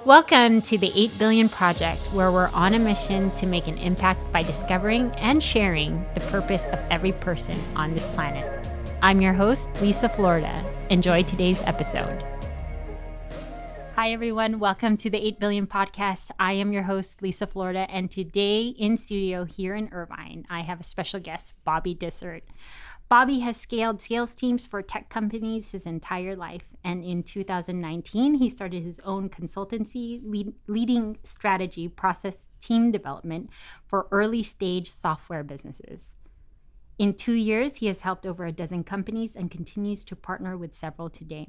Welcome to the 8 Billion Project, where we're on a mission to make an impact by discovering and sharing the purpose of every person on this planet. I'm your host, Liza, Florida. Enjoy today's episode. Hi, everyone. Welcome to the 8 Billion Podcast. I am your host, Liza, Florida. And today in studio here in Irvine, I have a special guest, Bobby Dysart. Bobby has scaled sales teams for tech companies his entire life. And in 2019, he started his own consultancy, leading strategy, process, team development for early stage software businesses. In 2 years, he has helped over a dozen companies and continues to partner with several today.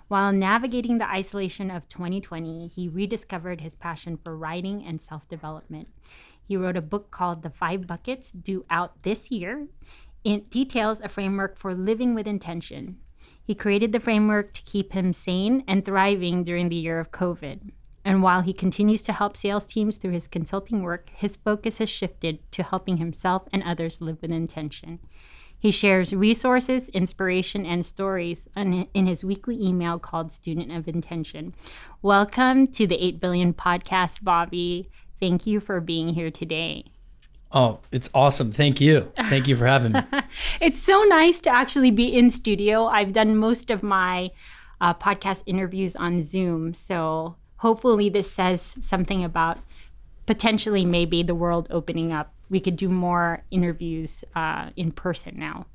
While navigating the isolation of 2020, he rediscovered his passion for writing and self-development. He wrote a book called The 5 Buckets, due out this year. It details a framework for living with intention. He created the framework to keep him sane and thriving during the year of COVID. And while he continues to help sales teams through his consulting work, his focus has shifted to helping himself and others live with intention. He shares resources, inspiration, and stories in his weekly email called Student of Intention. Welcome to the 8 Billion Podcast, Bobby. Thank you for being here today. Oh, it's awesome. Thank you. Thank you for having me. It's so nice to actually be in studio. I've done most of my podcast interviews on Zoom. So hopefully this says something about potentially maybe the world opening up. We could do more interviews in person now.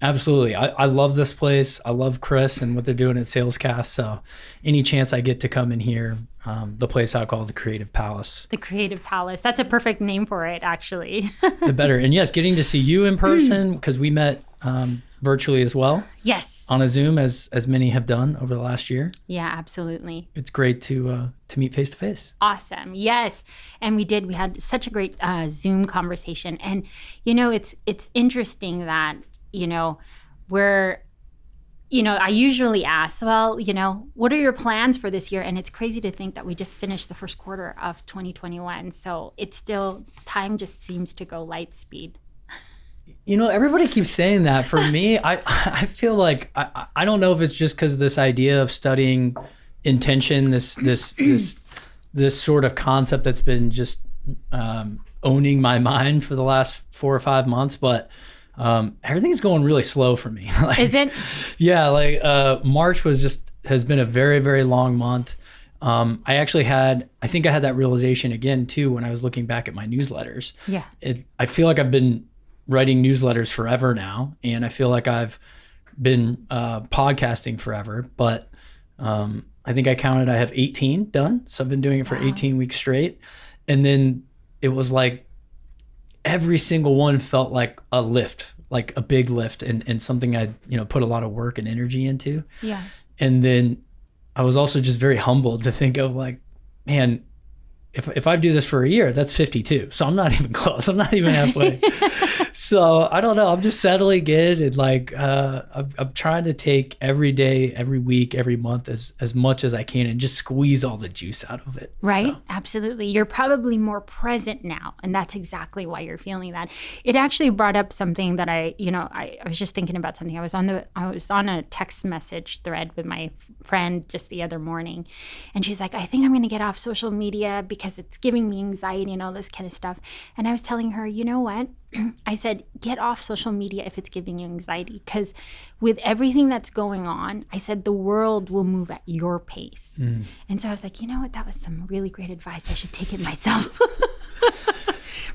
Absolutely. I love this place. I love Chris and what they're doing at Salescast. So any chance I get to come in here, the place I call the Creative Palace. The Creative Palace. That's a perfect name for it, actually. The better. And yes, getting to see you in person, because we met virtually as well. Yes. On a Zoom, as many have done over the last year. Yeah, absolutely. It's great to meet face to face. Awesome. Yes. And we did. We had such a great Zoom conversation. And, you know, it's interesting that, I usually ask, what are your plans for this year? And it's crazy to think that we just finished the first quarter of 2021. So it's still, time just seems to go light speed. Everybody keeps saying that. For me, I feel like, I don't know if it's just because of this idea of studying intention, this sort of concept that's been just owning my mind for the last 4 or 5 months, but everything's going really slow for me. Is it? Yeah, March has been a very, very long month. I think I had that realization again too when I was looking back at my newsletters. Yeah. I feel like I've been writing newsletters forever now, and I feel like I've been podcasting forever, but I think I counted, I have 18 done. So I've been doing it for 18 weeks straight. And then it was like, every single one felt like a lift, like a big lift, and something I'd, put a lot of work and energy into. Yeah. And then I was also just very humbled to think of like, man, if I do this for a year, that's 52. So I'm not even close. I'm not even halfway. So I don't know. I'm just settling in, and I'm trying to take every day, every week, every month as much as I can, and just squeeze all the juice out of it. Right. So. Absolutely. You're probably more present now, and that's exactly why you're feeling that. It actually brought up something that I was just thinking about something. I was on a text message thread with my friend just the other morning, and she's like, I think I'm going to get off social media because it's giving me anxiety and all this kind of stuff. And I was telling her, you know what? I said, get off social media if it's giving you anxiety, because with everything that's going on, I said, the world will move at your pace. Mm. And so I was like, you know what? That was some really great advice. I should take it myself.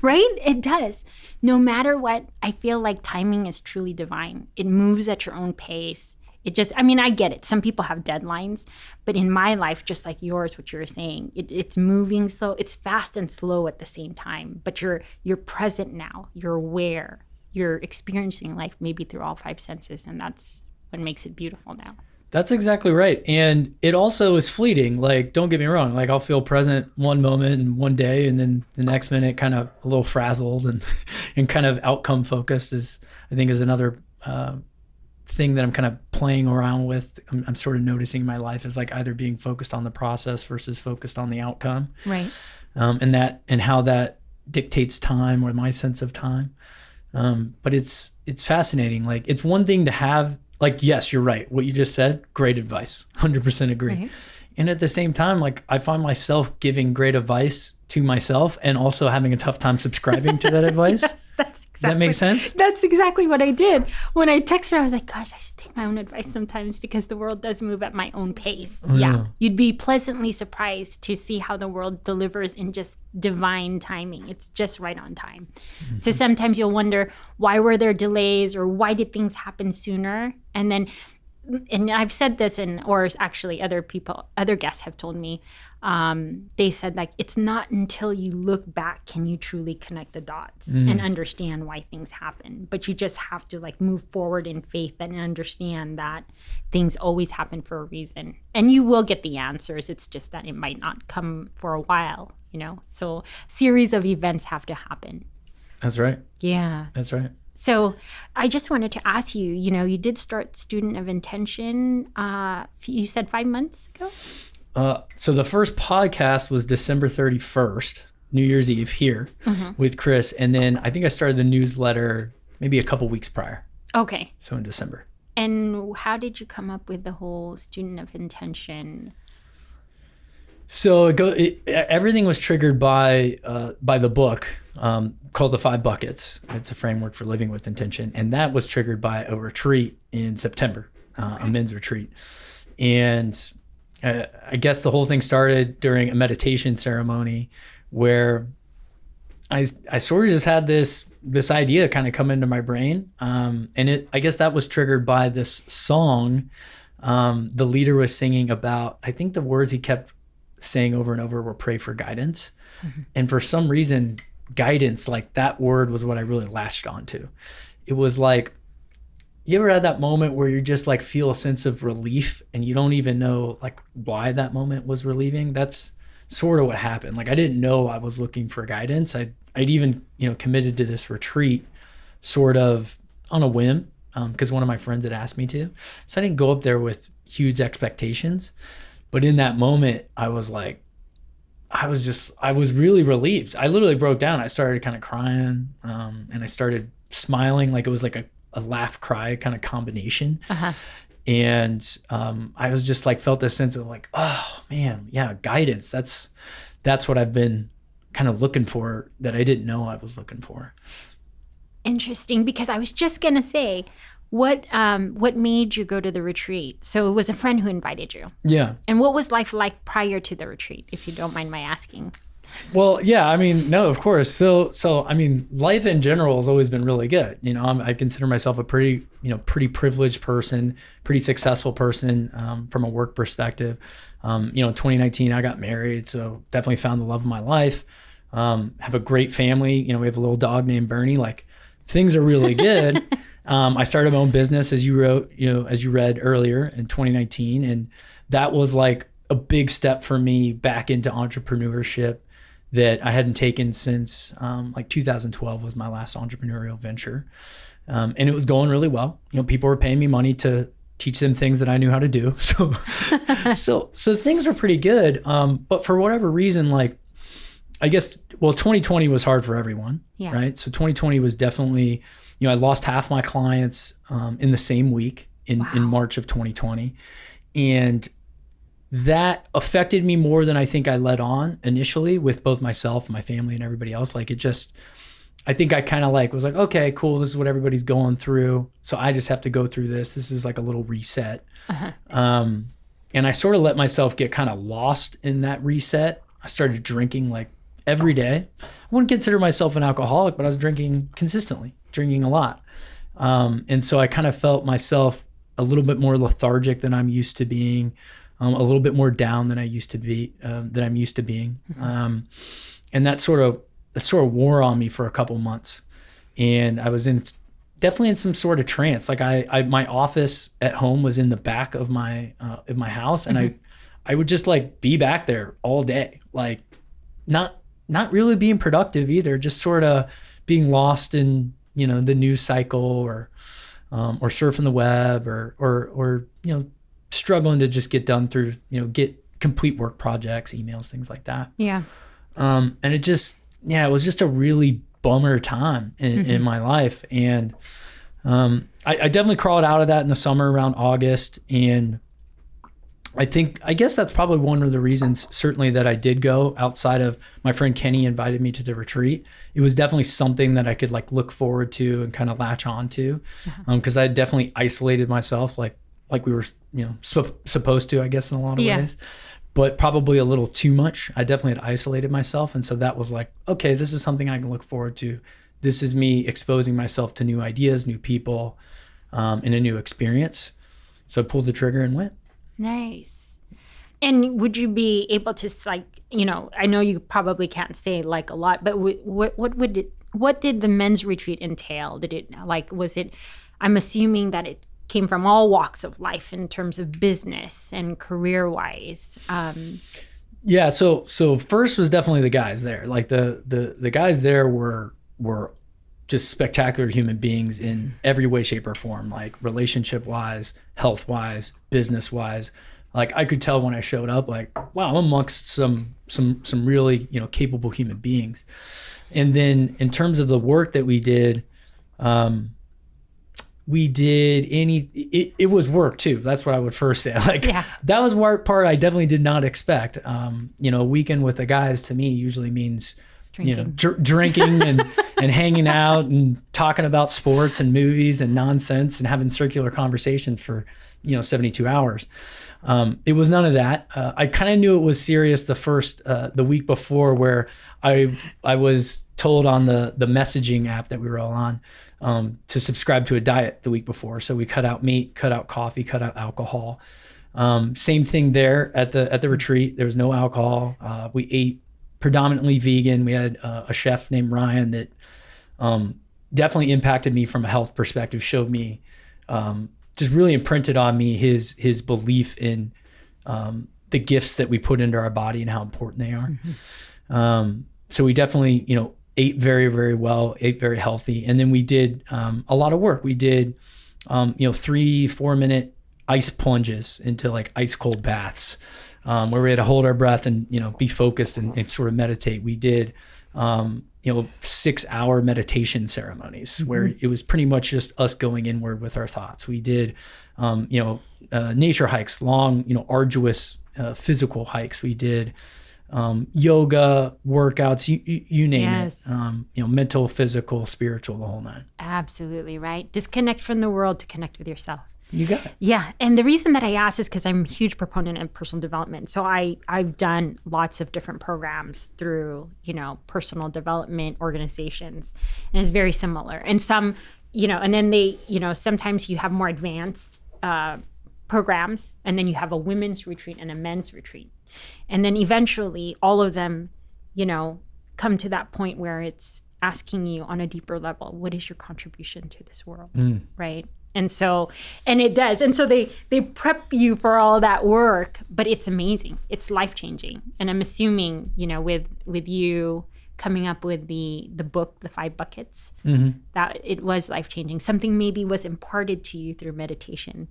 Right? It does. No matter what, I feel like timing is truly divine. It moves at your own pace. I get it. Some people have deadlines, but in my life, just like yours, what you were saying, it's moving slow. It's fast and slow at the same time, but you're present now. You're aware. You're experiencing life maybe through all 5 senses, and that's what makes it beautiful now. That's exactly right. And it also is fleeting. Like, don't get me wrong. Like, I'll feel present one moment and one day, and then the next minute kind of a little frazzled and kind of outcome focused is another thing that I'm kind of playing around with. I'm sort of noticing in my life is like either being focused on the process versus focused on the outcome. Right. And how that dictates time, or my sense of time. But it's fascinating. Like, it's one thing to have, like, yes, you're right. What you just said, great advice. 100% agree. Right. And at the same time, like I find myself giving great advice to myself and also having a tough time subscribing to that advice. Yes, that's exactly. Does that make sense? That's exactly what I did. When I texted her, I was like, gosh, I should take my own advice sometimes because the world does move at my own pace. Yeah. You'd be pleasantly surprised to see how the world delivers in just divine timing. It's just right on time. Mm-hmm. So sometimes you'll wonder, why were there delays or why did things happen sooner? And I've said this, or actually other guests have told me, they said, like, it's not until you look back can you truly connect the dots and understand why things happen. But you just have to like move forward in faith and understand that things always happen for a reason. And you will get the answers. It's just that it might not come for a while, So series of events have to happen. That's right. Yeah. That's right. So I just wanted to ask you, you did start Student of Intention, you said 5 months ago? So the first podcast was December 31st, New Year's Eve here with Chris. And then I think I started the newsletter maybe a couple weeks prior. Okay. So in December. And how did you come up with the whole Student of Intention? So everything was triggered by the book called The 5 Buckets. It's a framework for living with intention. And that was triggered by a retreat in September, a men's retreat. And I guess the whole thing started during a meditation ceremony where I sort of just had this idea kind of come into my brain. And I guess that was triggered by this song the leader was singing about. I think the words he kept saying over and over were pray for guidance. And for some reason, guidance, like that word was what I really latched onto. It was like, you ever had that moment where you just like feel a sense of relief and you don't even know like why that moment was relieving? That's sort of what happened. Like I didn't know I was looking for guidance. I'd even, committed to this retreat sort of on a whim because one of my friends had asked me to. So I didn't go up there with huge expectations. But in that moment, I was like, I was really relieved. I literally broke down. I started kind of crying and I started smiling like it was like a laugh cry kind of combination. And I was just like felt a sense of like, oh man, yeah, guidance. That's what I've been kind of looking for that I didn't know I was looking for. Interesting, because I was just gonna say, what made you go to the retreat? So it was a friend who invited you. Yeah. And what was life like prior to the retreat, if you don't mind my asking? Well, yeah, I mean, no, of course. So I mean, life in general has always been really good. I consider myself a pretty privileged person, pretty successful person from a work perspective. In 2019, I got married, so definitely found the love of my life. Have a great family. We have a little dog named Bernie. Like, things are really good. I started my own business, as you read earlier, in 2019, and that was like a big step for me back into entrepreneurship that I hadn't taken since like 2012 was my last entrepreneurial venture. And it was going really well. People were paying me money to teach them things that I knew how to do. So things were pretty good. But for whatever reason, like, I guess, 2020 was hard for everyone, right? So 2020 was definitely, I lost half my clients in the same week in March of 2020. And that affected me more than I think I let on initially with both myself, my family, and everybody else. Like, I think I kind of was like, okay, cool. This is what everybody's going through. So I just have to go through this. This is like a little reset. And I sort of let myself get kind of lost in that reset. I started drinking like every day. I wouldn't consider myself an alcoholic, but I was drinking consistently, drinking a lot. And so I kind of felt myself a little bit more lethargic than I'm used to being. A little bit more down than I'm used to being. And that sort of wore on me for a couple months. And I was definitely in some sort of trance. Like my office at home was in the back of my house. And I would just like be back there all day. Like not really being productive either, just sort of being lost in, the news cycle or surfing the web or struggling to just get done through, get complete work projects, emails, things like that. Yeah. And it was just a really bummer time in my life. And I definitely crawled out of that in the summer around August. And I guess that's probably one of the reasons, certainly, that I did go. Outside of my friend Kenny invited me to the retreat, it was definitely something that I could like look forward to and kind of latch on to, because I definitely isolated myself, like we were, supposed to, I guess, in a lot of ways, but probably a little too much. I definitely had isolated myself, and so that was like, okay, this is something I can look forward to. This is me exposing myself to new ideas, new people, and a new experience. So I pulled the trigger and went. Nice. And would you be able to, like, I know you probably can't say like a lot, but what did the men's retreat entail? I'm assuming that it came from all walks of life in terms of business and career wise. Yeah. So first was definitely the guys there. Like the guys there were just spectacular human beings in every way, shape, or form, like relationship wise, health wise, business wise. Like I could tell when I showed up, like, wow, I'm amongst some really, capable human beings. And then in terms of the work that we did, it was work too. That's what I would first say. That was one part I definitely did not expect. A weekend with the guys to me usually means drinking and hanging out and talking about sports and movies and nonsense and having circular conversations for 72 hours. It was none of that. I kind of knew it was serious the week before, where I was told on the messaging app that we were all on to subscribe to a diet the week before. So we cut out meat, cut out coffee, cut out alcohol. Same thing there at the retreat. There was no alcohol. We ate predominantly vegan. We had a chef named Ryan that definitely impacted me from a health perspective, showed me, just really imprinted on me his belief in the gifts that we put into our body and how important they are. Mm-hmm. So we definitely, ate very, very well, ate very healthy. And then we did a lot of work. We did, 3-4 minute ice plunges into like ice cold baths, where we had to hold our breath and, be focused and sort of meditate. We did, 6-hour meditation ceremonies, mm-hmm. where it was pretty much just us going inward with our thoughts. We did, nature hikes, long, arduous physical hikes. We did yoga workouts, you name it, mental, physical, spiritual, the whole nine. Absolutely right. Disconnect from the world to connect with yourself. You got it. Yeah. And the reason that I ask is because I'm a huge proponent of personal development. So I've done lots of different programs through, personal development organizations, and it's very similar. And some, and then they, sometimes you have more advanced programs, and then you have a women's retreat and a men's retreat. And then eventually all of them, come to that point where it's asking you on a deeper level, what is your contribution to this world, right? And it does. And so they prep you for all that work, but it's amazing. It's life-changing. And I'm assuming, with you coming up with the book, The 5 Buckets, mm-hmm. that it was life-changing. Something maybe was imparted to you through meditation.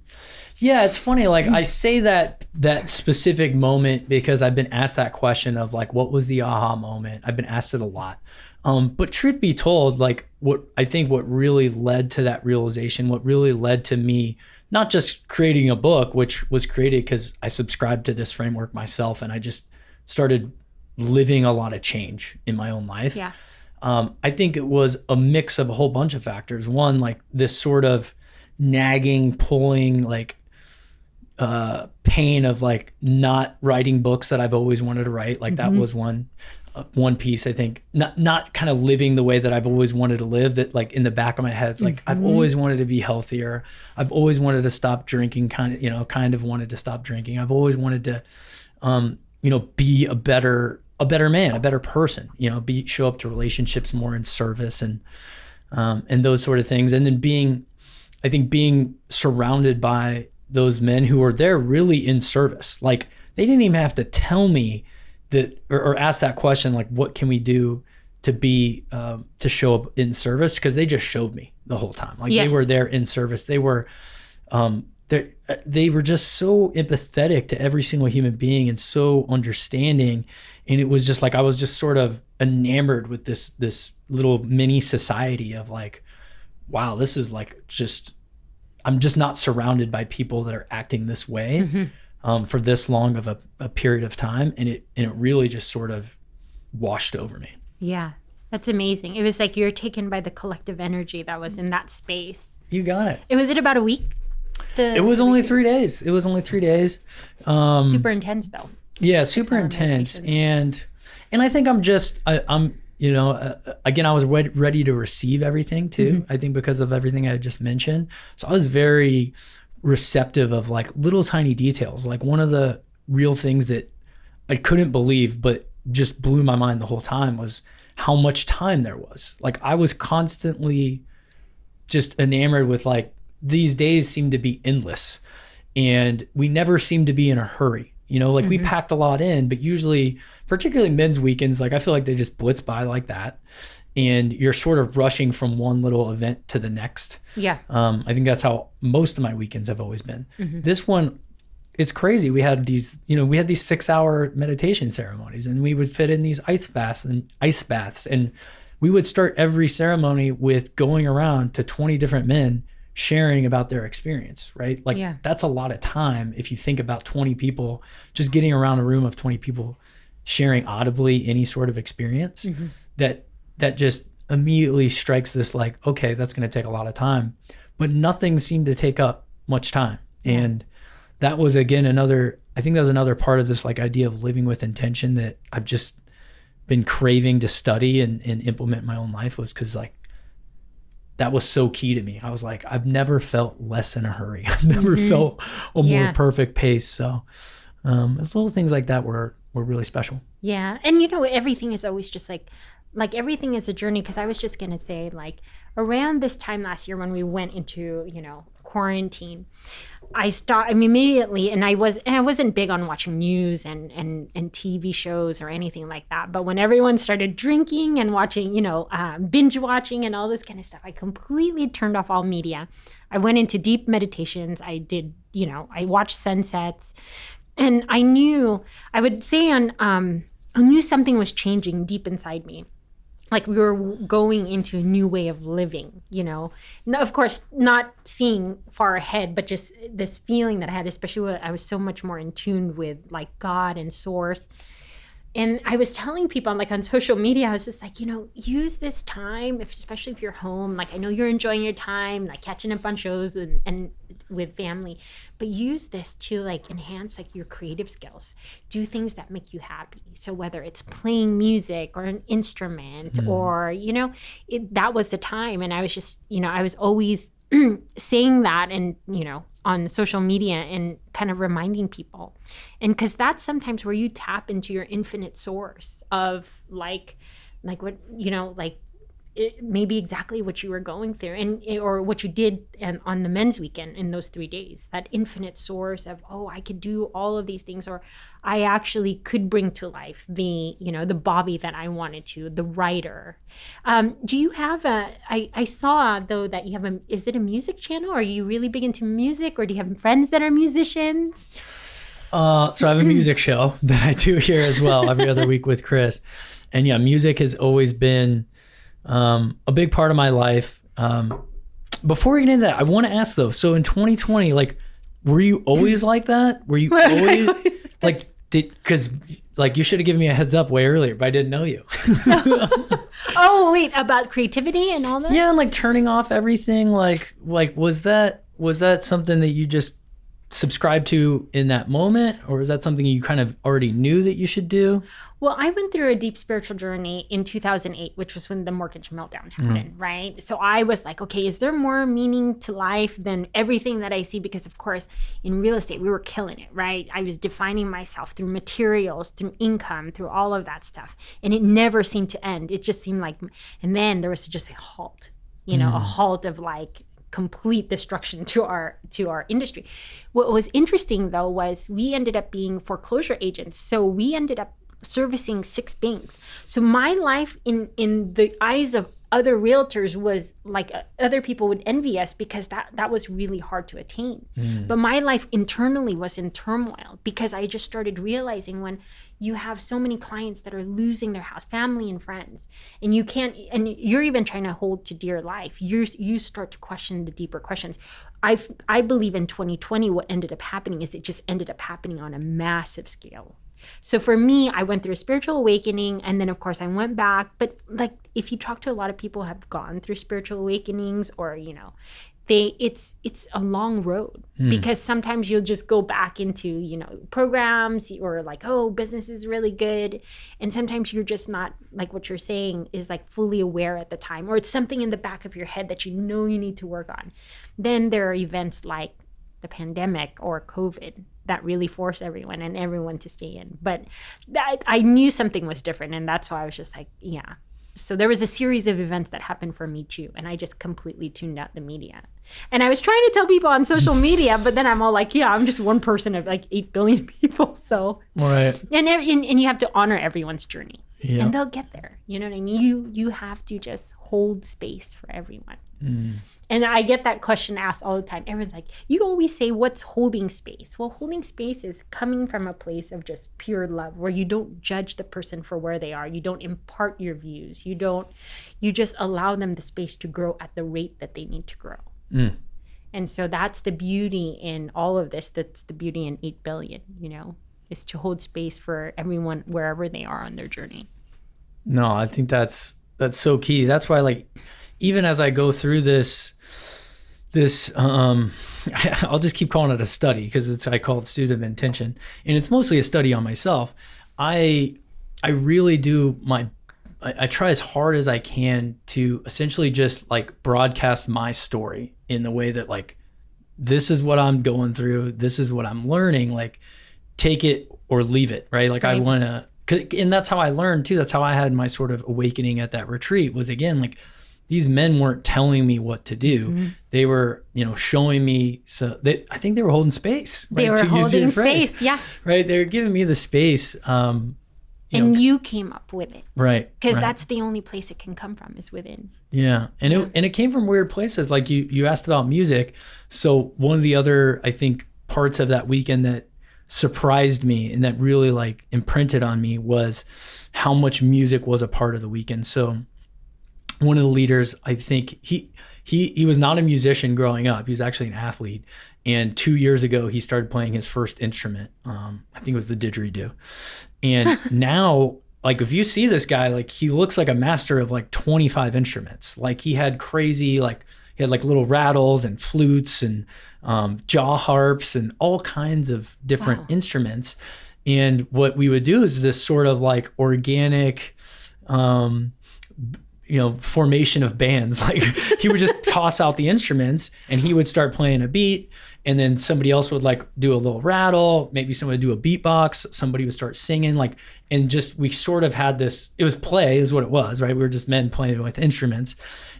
Yeah, it's funny. Like I say that specific moment because I've been asked that question of like, what was the aha moment? I've been asked it a lot. But truth be told, like what really led to that realization, what really led to me not just creating a book, which was created because I subscribed to this framework myself, and I just started living a lot of change in my own life. Yeah. I think it was a mix of a whole bunch of factors. One, like this sort of nagging, pulling, like pain of like not writing books that I've always wanted to write. Like mm-hmm. that was one piece. I think not kind of living the way that I've always wanted to live, that like in the back of my head, it's like, mm-hmm. I've always wanted to be healthier. I've always wanted to stop drinking, kind of wanted to stop drinking. I've always wanted to, be a better man, a better person, show up to relationships more in service and those sort of things. And then being surrounded by those men who are there really in service. Like they didn't even have to tell me that or ask that question, like, what can we do to be to show up in service? Because they just showed me the whole time. Like yes. They were there in service. They were they were just so empathetic to every single human being and so understanding. And it was just like I was just sort of enamored with this little mini society of like, wow, this is like I'm just not surrounded by people that are acting this way. Mm-hmm. for this long of a period of time. And it really just sort of washed over me. Yeah. That's amazing. It was like you're taken by the collective energy that was in that space. You got it. Was it about a week? It was only 3 days. It was only 3 days. Super intense though. Yeah, super intense. And I think I'm again, I was ready to receive everything too. I think because of everything I just mentioned. So I was very receptive of like little tiny details. Like one of the real things that I couldn't believe, but just blew my mind the whole time was how much time there was. Like I was constantly just enamored with like, these days seem to be endless and we never seem to be in a hurry. Like we packed a lot in, but usually, particularly men's weekends, like I feel like they just blitz by like that. And you're sort of rushing from one little event to the next. Yeah. I think that's how most of my weekends have always been. This one, it's crazy. We had these 6-hour meditation ceremonies and we would fit in these ice baths and we would start every ceremony with going around to 20 different men sharing about their experience, right? Like that's a lot of time. If you think about 20 people, just getting around a room of 20 people, sharing audibly any sort of experience that just immediately strikes this like, okay, that's going to take a lot of time, but nothing seemed to take up much time. And that was again, I think that was another part of this like idea of living with intention that I've just been craving to study and implement in my own life, was because like, that was so key to me. I was like, I've never felt less in a hurry. I've never felt a more perfect pace. So little things like that were really special. Yeah. And everything is always just like everything is a journey. Because I was just going to say, like, around this time last year when we went into, quarantine, I stopped immediately, and I wasn't big on watching news and TV shows or anything like that. But when everyone started drinking and watching, binge watching and all this kind of stuff, I completely turned off all media. I went into deep meditations. I did, I watched sunsets, and I knew something was changing deep inside me. Like we were going into a new way of living, Now, of course, not seeing far ahead, but just this feeling that I had, especially when I was so much more in tune with like God and source. And I was telling people on social media, I was just like, use this time, especially if you're home. Like, I know you're enjoying your time, like catching up on shows and with family, but use this to like enhance like your creative skills. Do things that make you happy. So whether it's playing music or an instrument or, that was the time. And I was just, I was always saying that and, on social media and kind of reminding people. And because that's sometimes where you tap into your infinite source of like what, maybe exactly what you were going through or what you did on the men's weekend in those 3 days, that infinite source of, I could do all of these things, or I actually could bring to life the Bobby that I wanted to, the writer. Do you have I saw though that you have is it a music channel? Are you really big into music, or do you have friends that are musicians? So I have a music show that I do here as well every other week with Chris. And yeah, music has always been a big part of my life. Before we get into that, I want to ask though, so in 2020, like, were you always like that? Were you always like, because like you should have given me a heads up way earlier, but I didn't know you. Oh, wait, about creativity and all that? Yeah, and like turning off everything, like was that something that you just subscribed to in that moment, or is that something you kind of already knew that you should do? Well, I went through a deep spiritual journey in 2008, which was when the mortgage meltdown happened, right? So I was like, okay, is there more meaning to life than everything that I see? Because of course, in real estate, we were killing it, right? I was defining myself through materials, through income, through all of that stuff. And it never seemed to end. It just seemed like, and then there was just a halt, a halt of like complete destruction to our industry. What was interesting though was we ended up being foreclosure agents. So we ended up servicing 6 banks. So my life in the eyes of other realtors was like other people would envy us because that was really hard to attain. But my life internally was in turmoil because I just started realizing when, you have so many clients that are losing their house, family and friends, and you can't, and you're even trying to hold to dear life. You start to question the deeper questions. I believe in 2020, what ended up happening is it just ended up happening on a massive scale. So for me, I went through a spiritual awakening, and then of course I went back. But like, if you talk to a lot of people who have gone through spiritual awakenings, or it's a long road, because sometimes you'll just go back into programs, or like, oh, business is really good, and sometimes you're just not, like what you're saying is like fully aware at the time, or it's something in the back of your head that you need to work on. Then there are events like the pandemic or COVID that really force everyone to stay in. But I knew something was different, and that's why I was just like, yeah. So there was a series of events that happened for me too, and I just completely tuned out the media. And I was trying to tell people on social media, but then I'm all like, yeah, I'm just one person of like 8 billion people. So right, and you have to honor everyone's journey, and they'll get there. You know what I mean? You have to just hold space for everyone. And I get that question asked all the time. Everyone's like, you always say, what's holding space? Well, holding space is coming from a place of just pure love, where you don't judge the person for where they are. You don't impart your views. You just allow them the space to grow at the rate that they need to grow. And so that's the beauty in all of this. That's the beauty in 8 billion, is to hold space for everyone wherever they are on their journey. No, I think that's so key. That's why, like, even as I go through this I'll just keep calling it a study, because I call it student of intention, and it's mostly a study on myself. I really do I try as hard as I can to essentially just like broadcast my story in the way that, like, this is what I'm going through, this is what I'm learning, like, take it or leave it, right? Like, right. I want to, and that's how I learned too. That's how I had my sort of awakening at that retreat, was, again, like, these men weren't telling me what to do. They were, showing me. So I think they were holding space. Right? They were holding space, yeah. Right, they were giving me the space. You came up with it, right? Because that's the only place it can come from, is within. Yeah, and it came from weird places. Like you asked about music. So one of the other, I think, parts of that weekend that surprised me and that really like imprinted on me was how much music was a part of the weekend. So one of the leaders, I think he was not a musician growing up. He was actually an athlete. And 2 years ago, he started playing his first instrument. I think it was the didgeridoo. And now, like, if you see this guy, like, he looks like a master of like 25 instruments. Like, he had crazy, like, he had like little rattles and flutes and jaw harps and all kinds of different instruments. And what we would do is this sort of like organic, formation of bands. Like, he would just toss out the instruments and he would start playing a beat, and then somebody else would like do a little rattle, maybe somebody would do a beatbox, somebody would start singing, like, and just, we sort of had this, it was play is what it was, right? We were just men playing with instruments,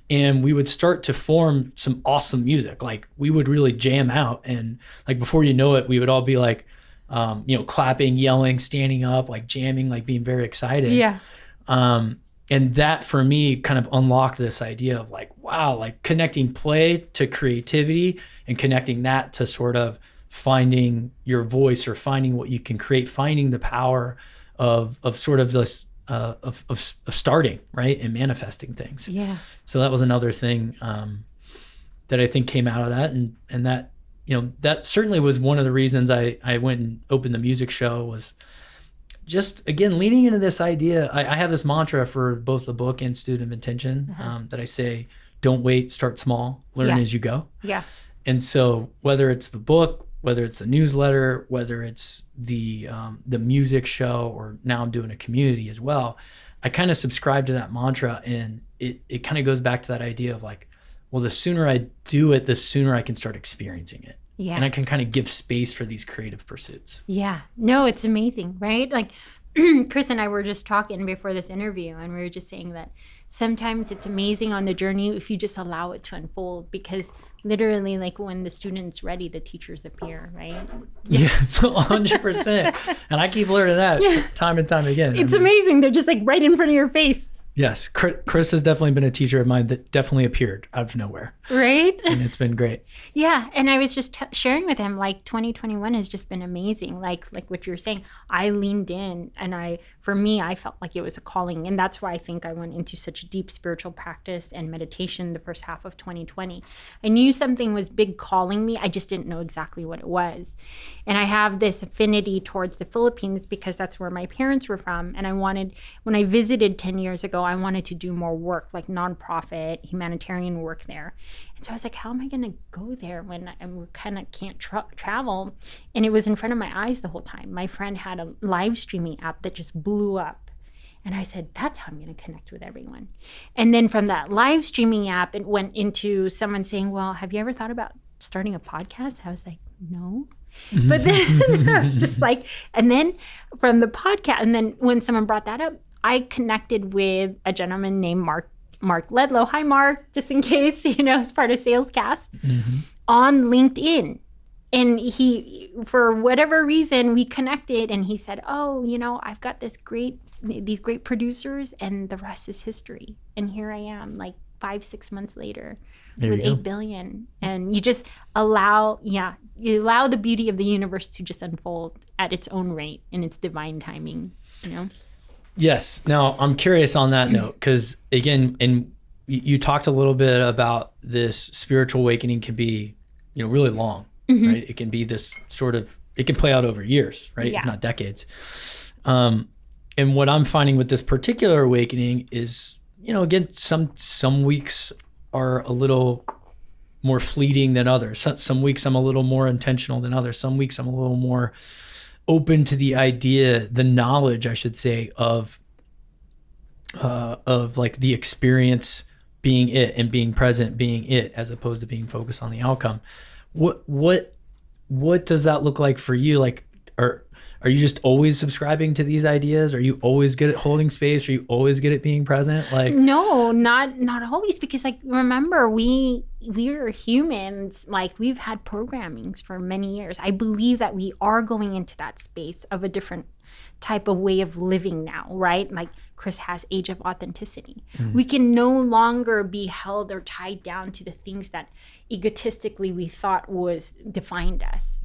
and we would start to form some awesome music. Like, we would really jam out, and like, before you know it, we would all be like, clapping, yelling, standing up, like jamming, like being very excited. Yeah. And that for me kind of unlocked this idea of like, wow, like connecting play to creativity and connecting that to sort of finding your voice or finding what you can create, finding the power of sort of this, of starting, right? And manifesting things. Yeah. So that was another thing that I think came out of that. And that, that certainly was one of the reasons I went and opened the music show, was just, again, leaning into this idea. I have this mantra for both the book and Student of Intention that I say, don't wait, start small, learn as you go. Yeah. And so whether it's the book, whether it's the newsletter, whether it's the music show, or now I'm doing a community as well, I kind of subscribe to that mantra, and it kind of goes back to that idea of like, well, the sooner I do it, the sooner I can start experiencing it. Yeah. And I can kind of give space for these creative pursuits. Yeah. No, it's amazing, right? Like, Chris and I were just talking before this interview, and we were just saying that sometimes it's amazing on the journey if you just allow it to unfold, because literally, like, when the student's ready, the teachers appear, right? Yeah, 100%. And I keep learning that time and time again. It's amazing. They're just like right in front of your face. Yes. Chris has definitely been a teacher of mine that definitely appeared out of nowhere. Right? And it's been great. Yeah. And I was just sharing with him, like 2021 has just been amazing. Like what you were saying, I leaned in and for me, I felt like it was a calling. And that's why I think I went into such deep spiritual practice and meditation the first half of 2020. I knew something was big calling me. I just didn't know exactly what it was. And I have this affinity towards the Philippines because that's where my parents were from. And when I visited 10 years ago, I wanted to do more work, like nonprofit, humanitarian work there. And so I was like, how am I going to go there when I kind of can't travel? And it was in front of my eyes the whole time. My friend had a live streaming app that just blew up. And I said, that's how I'm going to connect with everyone. And then from that live streaming app, it went into someone saying, well, have you ever thought about starting a podcast? I was like, no. But then I was just like, and then from the podcast, and then when someone brought that up, I connected with a gentleman named Mark Ledlow. Hi, Mark, just in case, as part of Salescast on LinkedIn. And he, for whatever reason, we connected and he said, oh, I've got these great producers and the rest is history. And here I am, like 5-6 months later with 8 billion. And you just allow the beauty of the universe to just unfold at its own rate in its divine timing, Yes. Now, I'm curious on that note, because again, and you talked a little bit about this spiritual awakening can be, really long, right? It can be this it can play out over years, right? Yeah. If not decades. And what I'm finding with this particular awakening is, again, some weeks are a little more fleeting than others. Some weeks I'm a little more intentional than others. Some weeks I'm a little more open to the knowledge, I should say, of like the experience being it and being present being it, as opposed to being focused on the outcome. What does that look like for you? Like, are you just always subscribing to these ideas? Are you always good at holding space? Are you always good at being present? Like, no, not always, because remember, we're humans. Like, we've had programmings for many years. I believe that we are going into that space of a different type of way of living now, right? Like Chris has age of authenticity. We can no longer be held or tied down to the things that egotistically we thought was defined us.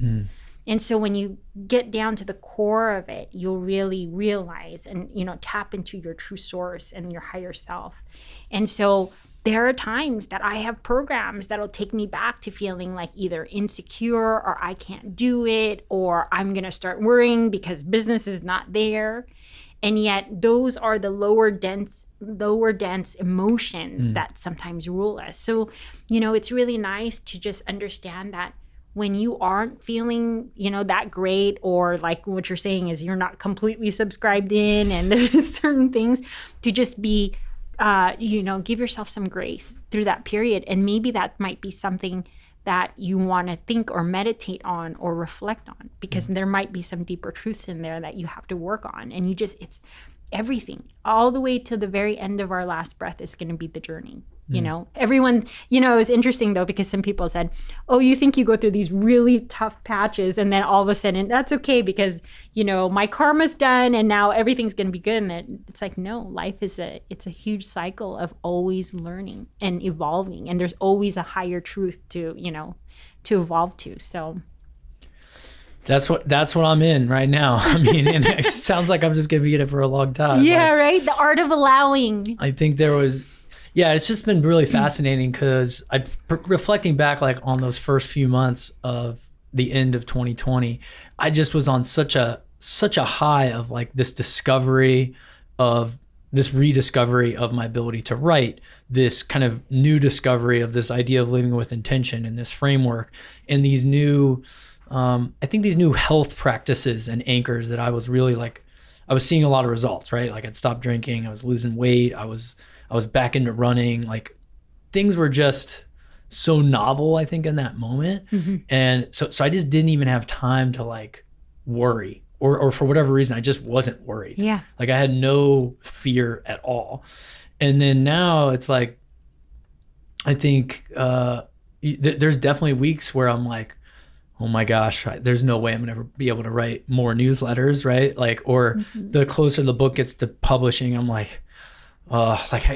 And so when you get down to the core of it, you'll really realize and, tap into your true source and your higher self. And so there are times that I have programs that'll take me back to feeling like either insecure or I can't do it, or I'm going to start worrying because business is not there. And yet those are the lower dense emotions that sometimes rule us. So, it's really nice to just understand that when you aren't feeling, that great, or like what you're saying is you're not completely subscribed in, and there's certain things to just be, give yourself some grace through that period. And maybe that might be something that you want to think or meditate on or reflect on, because there might be some deeper truths in there that you have to work on. And it's everything, all the way to the very end of our last breath is going to be the journey. Everyone, it was interesting though, because some people said, oh, you think you go through these really tough patches and then all of a sudden that's okay because, my karma's done and now everything's going to be good. And then it's like, no, life it's a huge cycle of always learning and evolving. And there's always a higher truth to evolve to. So that's what I'm in right now. I mean, and it sounds like I'm just going to be in it for a long time. Yeah, right. The art of allowing. I think it's just been really fascinating, because reflecting back like on those first few months of the end of 2020, I just was on such a high of like this rediscovery of my ability to write, this kind of new discovery of this idea of living with intention and this framework, and these new, I think these new health practices and anchors that I was really like, I was seeing a lot of results, right? Like I'd stopped drinking, I was losing weight, I was back into running. Like things were just so novel, I think, in that moment. And so I just didn't even have time to like worry, or for whatever reason, I just wasn't worried. Yeah. Like I had no fear at all. And then now it's like, I think there's definitely weeks where I'm like, oh my gosh, there's no way I'm gonna ever be able to write more newsletters, right? Like, or the closer the book gets to publishing, I'm like, like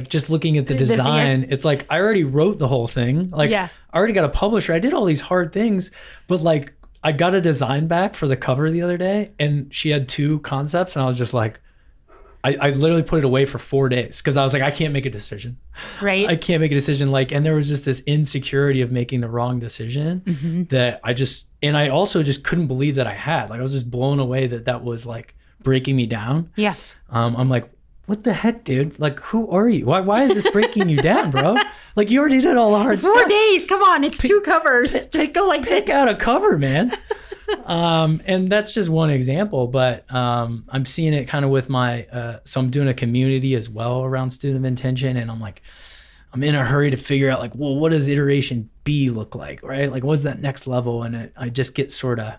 just looking at the design, it's like I already wrote the whole thing. Like I already got a publisher. I did all these hard things, but like I got a design back for the cover the other day, and she had 2 concepts, and I was just like, I literally put it away for 4 days because I was like, I can't make a decision. Right. I can't make a decision. Like, and there was just this insecurity of making the wrong decision that I also just couldn't believe that I had. Like, I was just blown away that was like breaking me down. Yeah. I'm like, what the heck, dude? Like, who are you? Why is this breaking you down, bro? Like, you already did all the hard 4 stuff. days. Come on. It's 2 covers. Just go like pick out a cover, man. And that's just one example, but I'm seeing it kind of with my, so I'm doing a community as well around student of intention. And I'm in a hurry to figure out like, well, what does iteration B look like, right? Like, what's that next level? And I just get sort of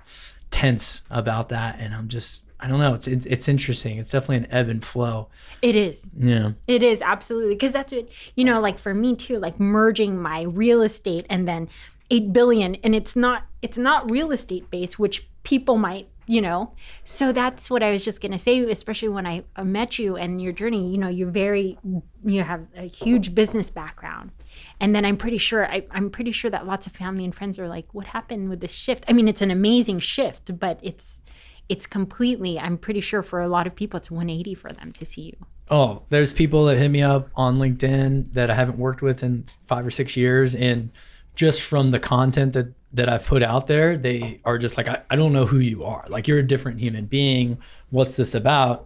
tense about that. And I don't know. It's interesting. It's definitely an ebb and flow. It is. Yeah. It is, absolutely. Because that's it, like for me too, like merging my real estate and then 8 billion, and it's not real estate based, which people might, So that's what I was just going to say, especially when I met you and your journey, you have a huge business background. And then I'm pretty sure that lots of family and friends are like, what happened with this shift? I mean, it's an amazing shift, but it's completely, I'm pretty sure for a lot of people, it's 180 for them to see you. Oh, there's people that hit me up on LinkedIn that I haven't worked with in 5 or 6 years. And just from the content that I've put out there, they are just like, I don't know who you are. Like, you're a different human being. What's this about?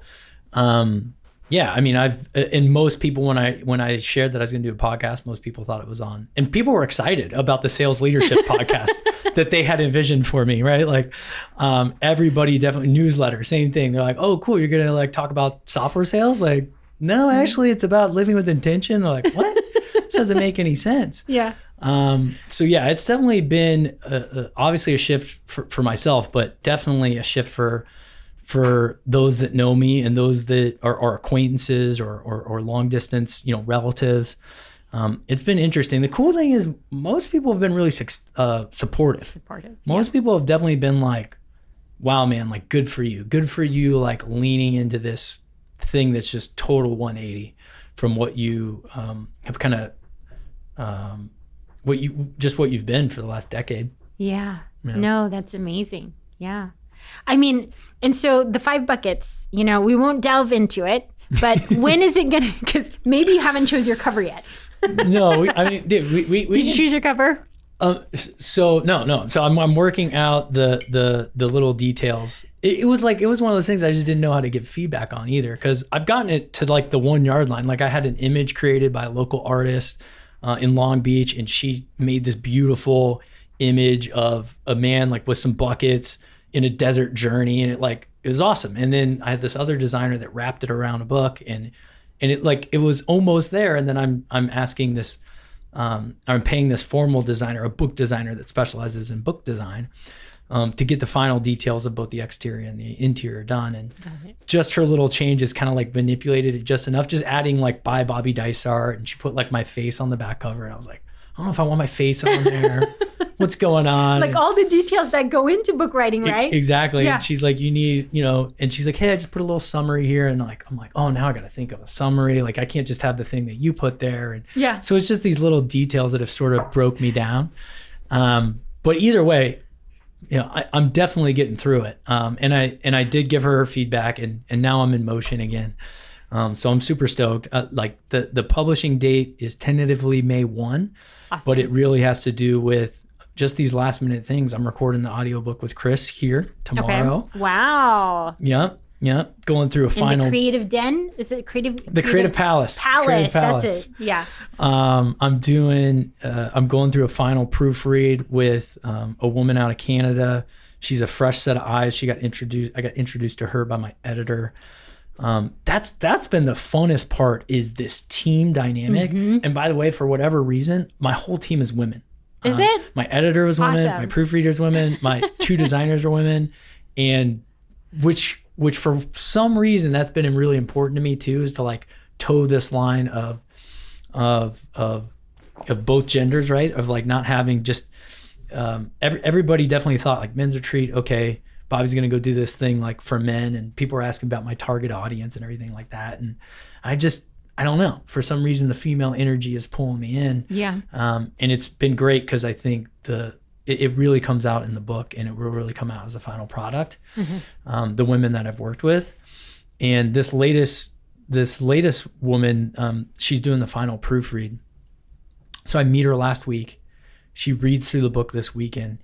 Yeah, I mean, and most people, when I shared that I was going to do a podcast, most people thought it was on. And people were excited about the sales leadership podcast that they had envisioned for me, right? Like, everybody definitely, newsletter, same thing. They're like, oh, cool, you're going to like talk about software sales? Like, no, actually, it's about living with intention. They're like, what? This doesn't make any sense. Yeah. So yeah, it's definitely been obviously a shift for myself, but definitely a shift for those that know me and those that are acquaintances or long distance, relatives. It's been interesting. The cool thing is most people have been really supportive. Most people have definitely been like, wow, man, like good for you, like leaning into this thing that's just total 180 from what you have kind of what you've been for the last decade. Yeah. No, that's amazing. Yeah. I mean, and so the 5 buckets, we won't delve into it, but when is it gonna, because maybe you haven't chose your cover yet. No, dude, we did you choose your cover? So no. So I'm working out the little details. It was one of those things I just didn't know how to give feedback on either, because I've gotten it to like the 1 yard line. Like, I had an image created by a local artist in Long Beach, and she made this beautiful image of a man like with some buckets in a desert journey, and it was awesome. And then I had this other designer that wrapped it around a book, and it was almost there. And then I'm asking this, I'm paying this formal designer, a book designer that specializes in book design, to get the final details of both the exterior and the interior done. And just her little changes kind of like manipulated it just enough, just adding like by Bobby Dysart, and she put like my face on the back cover, and I was like, I don't know if I want my face on there. What's going on? Like all the details that go into book writing, right? Exactly. Yeah. And she's like, you need, and she's like, hey, I just put a little summary here. And I'm like, oh, now I got to think of a summary. Like, I can't just have the thing that you put there. And yeah. So it's just these little details that have sort of broke me down. But either way, I'm definitely getting through it. And I did give her feedback, and now I'm in motion again. So I'm super stoked. Like the publishing date is tentatively May 1, awesome. But it really has to do with just these last minute things. I'm recording the audiobook with Chris here tomorrow. Okay. Wow. Yeah. Going through a final. The Creative Den? Is it The Creative Palace. Palace. That's it. Yeah. I'm going through a final proofread with a woman out of Canada. She's a fresh set of eyes. I got introduced to her by my editor. That's been the funnest part, is this team dynamic. Mm-hmm. And by the way, for whatever reason, my whole team is women. Is it? My editor was women, awesome. My proofreader's women, my 2 designers are women, and which for some reason that's been really important to me too, is to like toe this line of both genders, right? Of like not having just everybody definitely thought like men's retreat, okay, Bobby's going to go do this thing like for men, and people are asking about my target audience and everything like that. And I don't know, for some reason the female energy is pulling me in. Yeah. And it's been great because I think it really comes out in the book, and it will really come out as a final product. The women that I've worked with, and this latest woman, she's doing the final proofread. So I meet her last week. She reads through the book this weekend,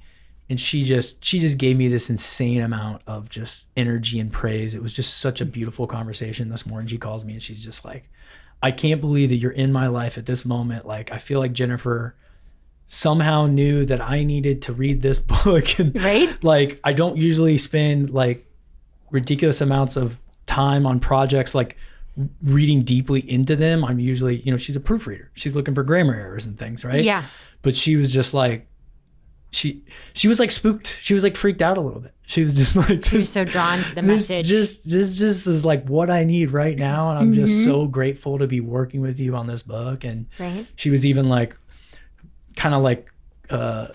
and she just gave me this insane amount of just energy and praise. It was just such a beautiful conversation. This morning she calls me and she's just like, I can't believe that you're in my life at this moment. Like, I feel like Jennifer somehow knew that I needed to read this book. And right? Like, I don't usually spend like ridiculous amounts of time on projects, like reading deeply into them. I'm usually, she's a proofreader. She's looking for grammar errors and things, right? Yeah. But she was just like, she was like spooked. She was like freaked out a little bit. She was just like, she was so drawn to the message. This just is like what I need right now. And I'm just so grateful to be working with you on this book. And she was even like, kind of like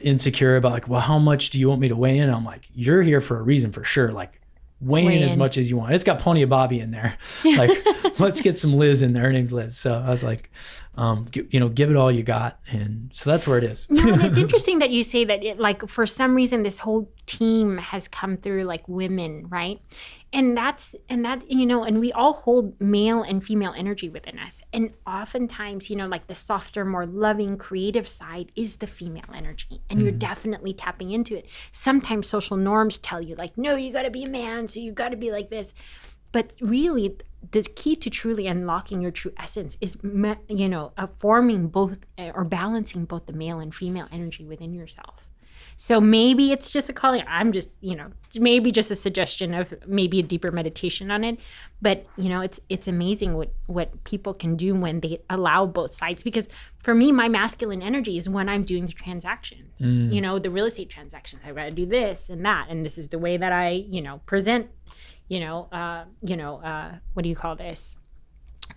insecure about like, well, how much do you want me to weigh in? I'm like, you're here for a reason for sure. Like, weigh in as much as you want. It's got plenty of Bobby in there. Like, let's get some Liz in there. Her name's Liz. So I was like, give it all you got. And so that's where it is. No, and it's interesting that you say that like, for some reason, this whole team has come through like women, right? And and we all hold male and female energy within us. And oftentimes, like the softer, more loving, creative side is the female energy. And you're definitely tapping into it. Sometimes social norms tell you like, no, you got to be a man. So you got to be like this. But really, the key to truly unlocking your true essence is, forming both or balancing both the male and female energy within yourself. So maybe it's just a calling. I'm just, maybe just a suggestion of maybe a deeper meditation on it. But, it's amazing what people can do when they allow both sides. Because for me, my masculine energy is when I'm doing the transactions, the real estate transactions. I've got to do this and that. And this is the way that I, present, what do you call this?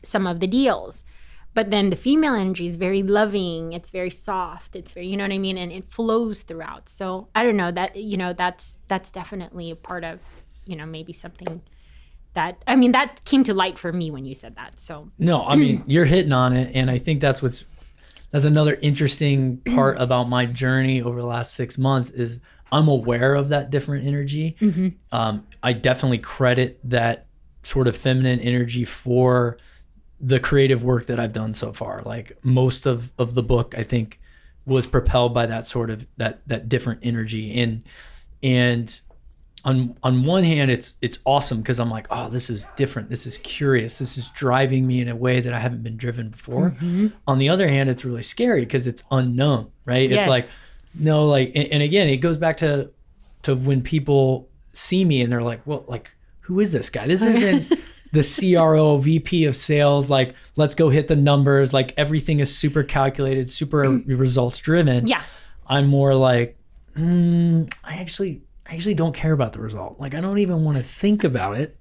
Some of the deals. But then the female energy is very loving. It's very soft. It's very, you know what I mean? And it flows throughout. So I don't know that, that's definitely a part of, maybe something that came to light for me when you said that. So no, I mean, you're hitting on it. And I think that's another interesting part about my journey over the last 6 months is I'm aware of that different energy. I definitely credit that sort of feminine energy for the creative work that I've done so far. Like, most of the book, I think, was propelled by that sort of that different energy. And on one hand, it's awesome because I'm like, oh, this is different. This is curious. This is driving me in a way that I haven't been driven before. On the other hand, it's really scary because it's unknown, right? Yes. It's like, no, like, and again, it goes back to when people see me and they're like, well, like, who is this guy? This isn't the CRO, VP of sales, like, let's go hit the numbers. Like, everything is super calculated, super results driven. Yeah. I'm more like, I actually don't care about the result. Like, I don't even want to think about it.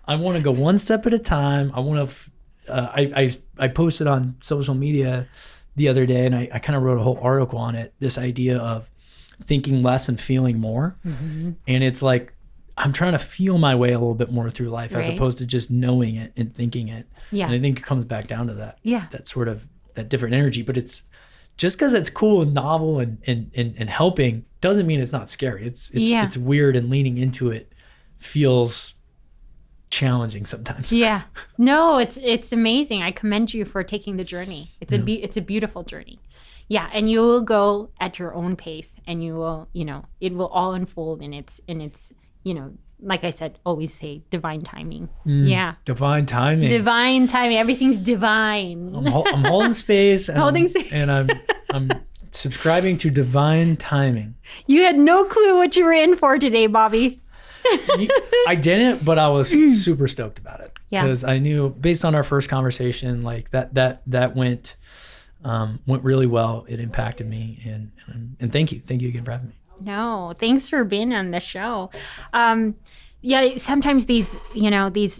I want to go one step at a time. I want to, I posted on social media the other day, and I kind of wrote a whole article on it, this idea of thinking less and feeling more. And it's like, I'm trying to feel my way a little bit more through life, as opposed to just knowing it and thinking it. Yeah. And I think it comes back down to that. Yeah. That sort of, that different energy. But it's just because it's cool and novel and helping doesn't mean it's not scary. It's weird, and leaning into it feels challenging sometimes. Yeah. No, it's amazing. I commend you for taking the journey. It's a beautiful journey. Yeah, and you will go at your own pace, and you will, it will all unfold in its like I said, always say divine timing. Yeah. Divine timing. Divine timing. Everything's divine. I'm holding space. And space. And I'm subscribing to divine timing. You had no clue what you were in for today, Bobby. I didn't, but I was super stoked about it. Yeah. Because I knew, based on our first conversation, like that went really well. It impacted me, and thank you again for having me. No, thanks for being on the show. Sometimes these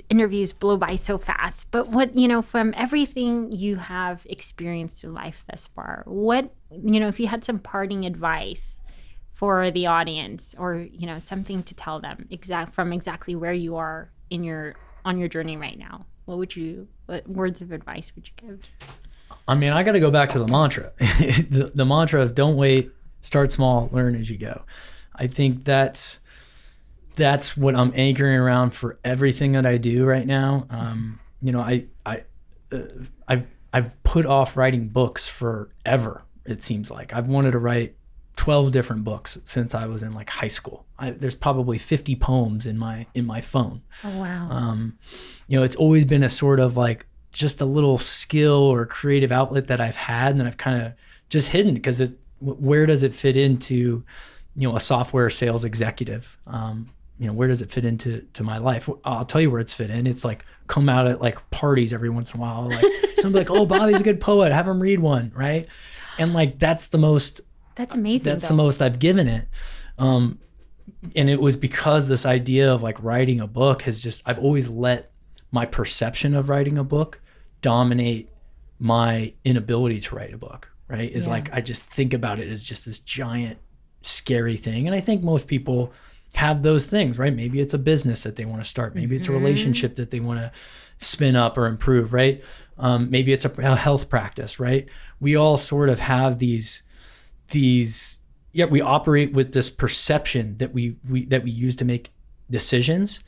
interviews blow by so fast, but what, from everything you have experienced in life thus far, what, if you had some parting advice for the audience, or something to tell them from exactly where you are on your journey right now, what words of advice would you give? I mean, I got to go back to the mantra, the mantra of don't wait, start small, learn as you go. I think that's what I'm anchoring around for everything that I do right now. I've put off writing books forever. It seems like I've wanted to write 12 different books since I was in like high school. There's probably 50 poems in my phone. Oh, wow. It's always been a sort of like just a little skill or creative outlet that I've had, and then I've kind of just hidden because where does it fit into, a software sales executive? Where does it fit into my life? I'll tell you where it's fit in. It's like come out at like parties every once in a while. Like somebody like, oh, Bobby's a good poet. Have him read one, right? And like that's amazing. That's the most I've given it. And it was because this idea of like writing a book I've always let my perception of writing a book dominate my inability to write a book, right? Like, I just think about it as just this giant, scary thing. And I think most people have those things, right? Maybe it's a business that they want to start. Maybe it's a relationship that they want to spin up or improve, right? Maybe it's a health practice, right? We all sort of have these we operate with this perception that we use to make decisions,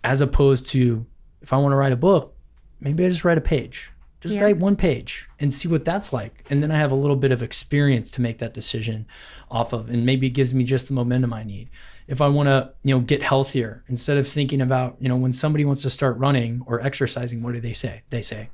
as opposed to, if I want to write a book, maybe I just write a page. Just write one page and see what that's like. And then I have a little bit of experience to make that decision off of. And maybe it gives me just the momentum I need. If I want to, get healthier, instead of thinking about, when somebody wants to start running or exercising, what do they say? They say,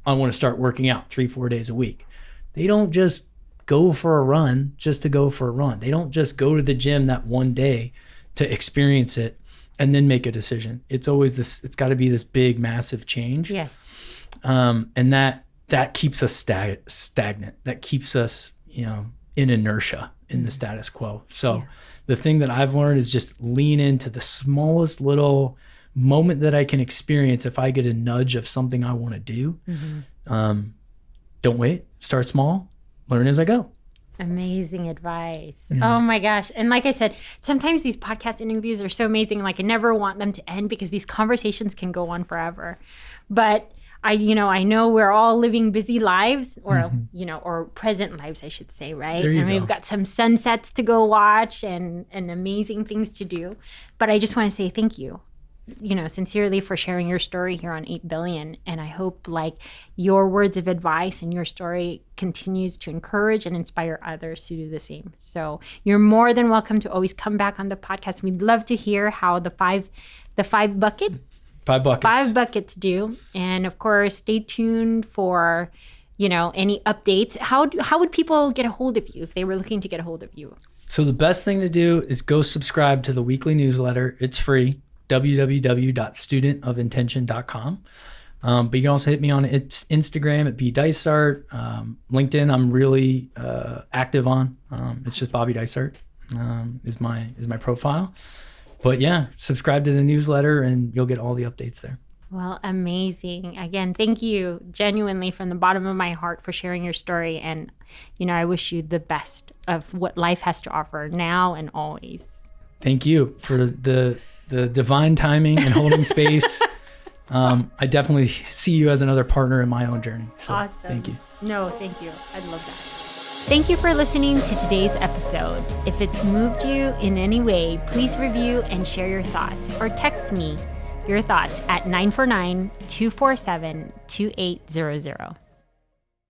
I want to start working out 3-4 days a week. They don't just go for a run just to go for a run. They don't just go to the gym that one day to experience it and then make a decision. It's always it's got to be this big, massive change. Yes. And that keeps us stagnant. That keeps us, in inertia in the status quo. So the thing that I've learned is just lean into the smallest little moment that I can experience. If I get a nudge of something I want to do, don't wait, start small, learn as I go. Amazing advice. Oh my gosh. And like I said, sometimes these podcast interviews are so amazing. Like I never want them to end because these conversations can go on forever. But I know we're all living busy lives, or, or present lives, I should say, right? And we've got some sunsets to go watch and amazing things to do. But I just want to say thank you, sincerely, for sharing your story here on 8 Billion. And I hope like your words of advice and your story continues to encourage and inspire others to do the same. So you're more than welcome to always come back on the podcast. We'd love to hear how the five buckets. 5 buckets. 5 buckets do. And of course, stay tuned for, any updates. How would people get a hold of you if they were looking to get a hold of you? So the best thing to do is go subscribe to the weekly newsletter. It's free. www.studentofintention.com. But you can also hit me on Instagram at Dysart. LinkedIn, I'm really active on. It's just Bobby Dysart is my profile. But yeah, subscribe to the newsletter and you'll get all the updates there. Well, amazing. Again, thank you genuinely from the bottom of my heart for sharing your story. And, I wish you the best of what life has to offer now and always. Thank you for the divine timing and holding space. I definitely see you as another partner in my own journey. So awesome. Thank you. No, thank you. I'd love that. Thank you for listening to today's episode. If it's moved you in any way, please review and share your thoughts, or text me your thoughts at 949-247-2800.